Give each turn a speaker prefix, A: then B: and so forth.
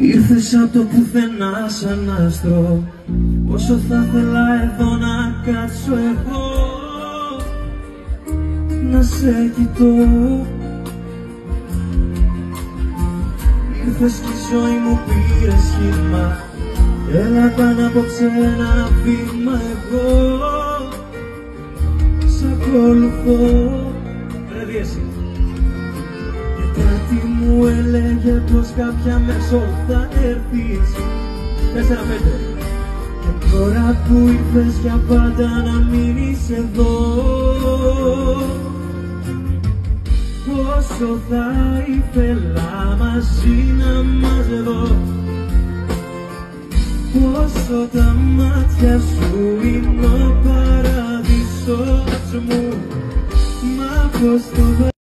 A: Ήρθες απ' το πουθενά σαν άστρο. Πόσο θα ήθελα εδώ να κάτσω εγώ, να σε κοιτώ. Ήρθες κι η ζωή μου πήρε σχήμα. Έλα κάνε απόψε ένα βήμα, εγώ σ' ακολουθώ. Ρε εσύ. Και κάτι μου έλεγε πως κάποια μέσω θα έρθεις. 4-5. Και τώρα που ήρθες για πάντα να μείνεις εδώ, πόσο θα ήθελα μαζί να μαζεύω, πόσο τα μάτια σου είναι ο παράδεισος μου. Μα πως το